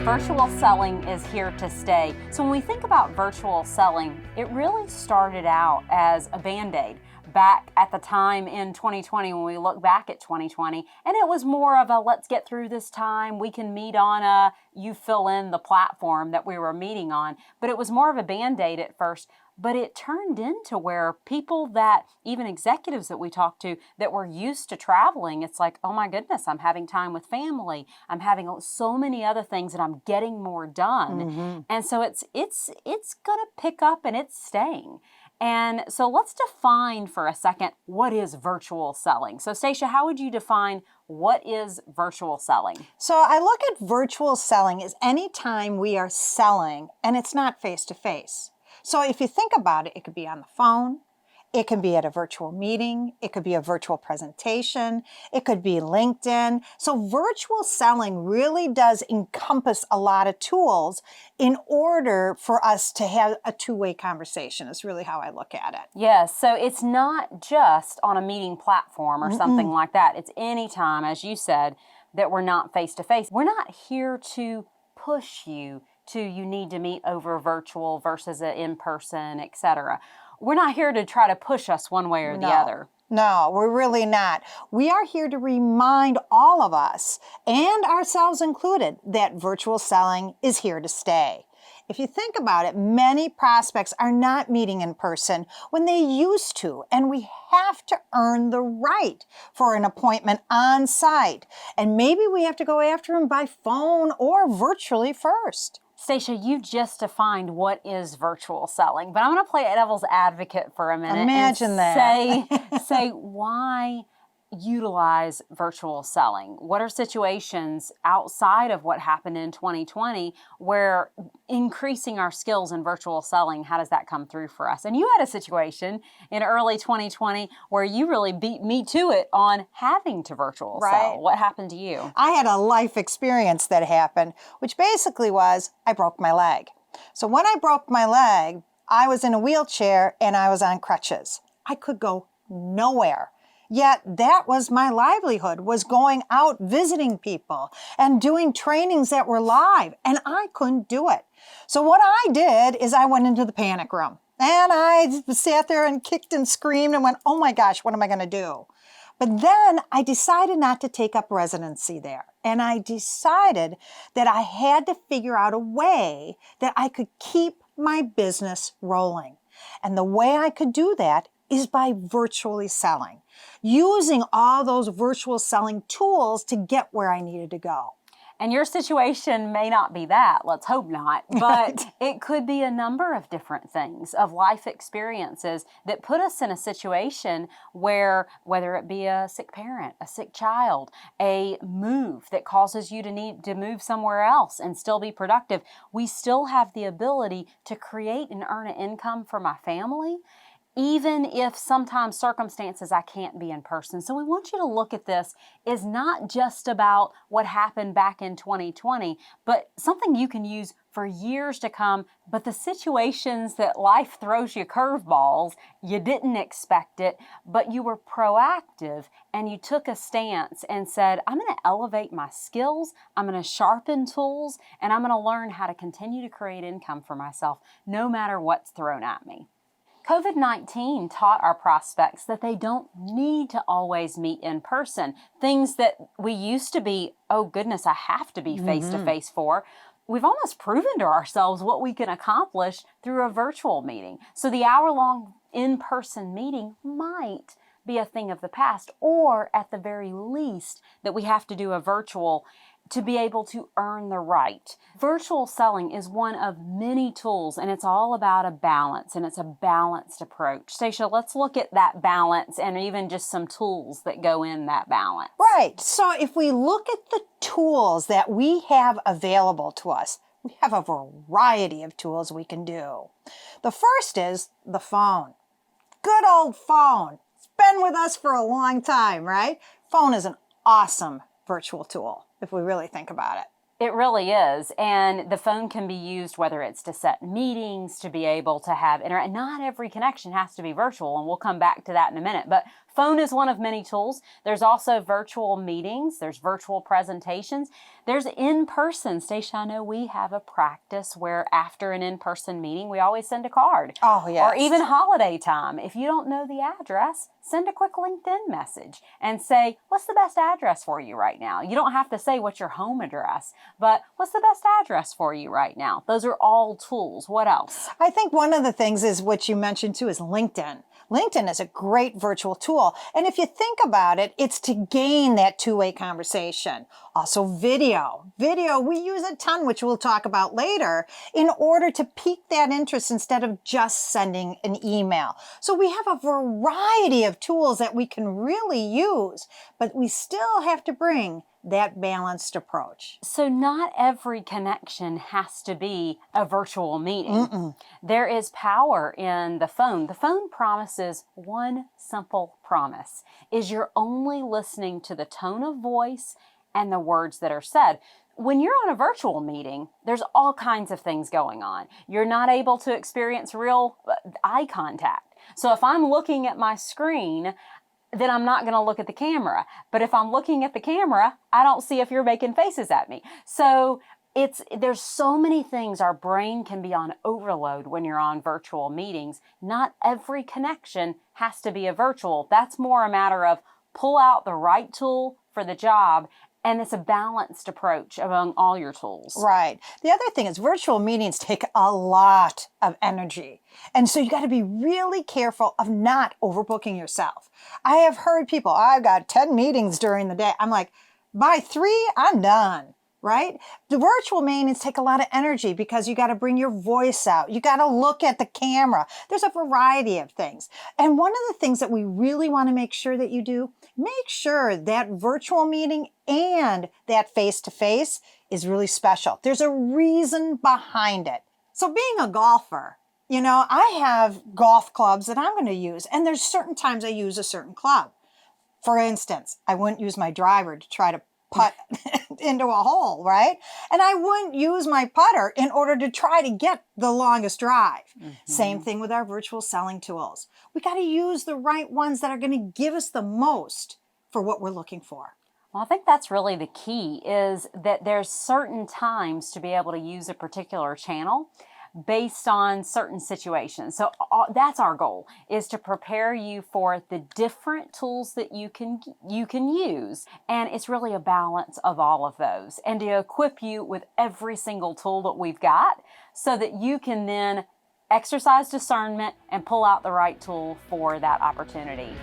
Virtual selling is here to stay. So when we think about virtual selling, it really started out as a Band-Aid back at the time in 2020 when we look back at 2020. And it was more of a let's get through this time. We can meet on you fill in the platform that we were meeting on. But it was more of a Band-Aid at first. But it turned into where people that, even executives that we talked to that were used to traveling, it's like, oh my goodness, I'm having time with family. I'm having so many other things and I'm getting more done. Mm-hmm. And so it's going to pick up and it's staying. And so let's define for a second, what is virtual selling? So Stacia, how would you define what is virtual selling? So I look at virtual selling as any time we are selling and it's not face-to-face. So if you think about it, it could be on the phone, it can be at a virtual meeting, it could be a virtual presentation, it could be LinkedIn. So virtual selling really does encompass a lot of tools in order for us to have a two-way conversation is really how I look at it. Yes, so it's not just on a meeting platform or something like that. It's any time, as you said, that we're not face-to-face. We're not here to push you to you need to meet over virtual versus an in-person, etc. We're not here to try to push us one way or the other. No, we're really not. We are here to remind all of us, and ourselves included, that virtual selling is here to stay. If you think about it, many prospects are not meeting in person when they used to, and we have to earn the right for an appointment on site. And maybe we have to go after them by phone or virtually first. Stacia, you just defined what is virtual selling, but I'm going to play devil's advocate for a minute. Imagine that. Say why utilize virtual selling? What are situations outside of what happened in 2020 where increasing our skills in virtual selling, how does that come through for us? And you had a situation in early 2020 where you really beat me to it on having to virtual sell. What happened to you? I had a life experience that happened, which basically was I broke my leg. So when I broke my leg, I was in a wheelchair and I was on crutches. I could go nowhere. Yet that was my livelihood, was going out visiting people and doing trainings that were live, and I couldn't do it. So what I did is I went into the panic room and I sat there and kicked and screamed and went, oh my gosh, what am I going to do? But then I decided not to take up residency there. And I decided that I had to figure out a way that I could keep my business rolling. And the way I could do that is by virtually selling, using all those virtual selling tools to get where I needed to go. And your situation may not be that, let's hope not, but it could be a number of different things, of life experiences that put us in a situation where, whether it be a sick parent, a sick child, a move that causes you to need to move somewhere else and still be productive, we still have the ability to create and earn an income for my family, even if sometimes circumstances I can't be in person. So we want you to look at this as not just about what happened back in 2020, but something you can use for years to come. But the situations that life throws you curveballs, you didn't expect it, but you were proactive and you took a stance and said, I'm going to elevate my skills, I'm going to sharpen tools, and I'm going to learn how to continue to create income for myself no matter what's thrown at me. COVID-19 taught our prospects that they don't need to always meet in person. Things that we used to be, oh goodness, I have to be face-to-face for. We've almost proven to ourselves what we can accomplish through a virtual meeting. So the hour-long in-person meeting might be a thing of the past, or at the very least that we have to do a virtual to be able to earn the right. Virtual selling is one of many tools, and it's all about a balance, and it's a balanced approach. Stacia, let's look at that balance and even just some tools that go in that balance. Right. So if we look at the tools that we have available to us, we have a variety of tools we can do. The first is the phone. Good old phone. It's been with us for a long time, right? Phone is an awesome virtual tool, if we really think about it. It really is. And the phone can be used, whether it's to set meetings, to be able to have internet. Not every connection has to be virtual, and we'll come back to that in a minute. But Phone is one of many tools. There's also virtual meetings. There's virtual presentations. There's in-person. Stacia, I know we have a practice where after an in-person meeting, we always send a card. Oh, yes. Or even holiday time. If you don't know the address, send a quick LinkedIn message and say, what's the best address for you right now? You don't have to say what's your home address, but what's the best address for you right now? Those are all tools. What else? I think one of the things is what you mentioned too is LinkedIn. LinkedIn is a great virtual tool. And if you think about it, it's to gain that two-way conversation. Also video. Video, we use a ton, which we'll talk about later, in order to pique that interest instead of just sending an email. So we have a variety of tools that we can really use, but we still have to bring that balanced approach. So not every connection has to be a virtual meeting. There is power in the phone. The phone promises one simple promise, is you're only listening to the tone of voice and the words that are said. When you're on a virtual meeting, there's all kinds of things going on. You're not able to experience real eye contact. So if I'm looking at my screen, then I'm not going to look at the camera. But if I'm looking at the camera, I don't see if you're making faces at me. So there's so many things. Our brain can be on overload when you're on virtual meetings. Not every connection has to be a virtual. That's more a matter of pull out the right tool for the job. And it's a balanced approach among all your tools. Right. The other thing is virtual meetings take a lot of energy. And so you got to be really careful of not overbooking yourself. I have heard people, I've got 10 meetings during the day. I'm like, by 3, I'm done. Right? The virtual meetings take a lot of energy because you got to bring your voice out. You got to look at the camera. There's a variety of things. And one of the things that we really want to make sure that you do, make sure that virtual meeting and that face-to-face is really special. There's a reason behind it. So being a golfer, you know, I have golf clubs that I'm going to use, and there's certain times I use a certain club. For instance, I wouldn't use my driver to try to putt into a hole, right? And I wouldn't use my putter in order to try to get the longest drive. Same thing with our virtual selling tools. We got to use the right ones that are going to give us the most for what we're looking for. Well, I think that's really the key, is that there's certain times to be able to use a particular channel based on certain situations. So that's our goal, is to prepare you for the different tools that you can use. And it's really a balance of all of those, and to equip you with every single tool that we've got so that you can then exercise discernment and pull out the right tool for that opportunity.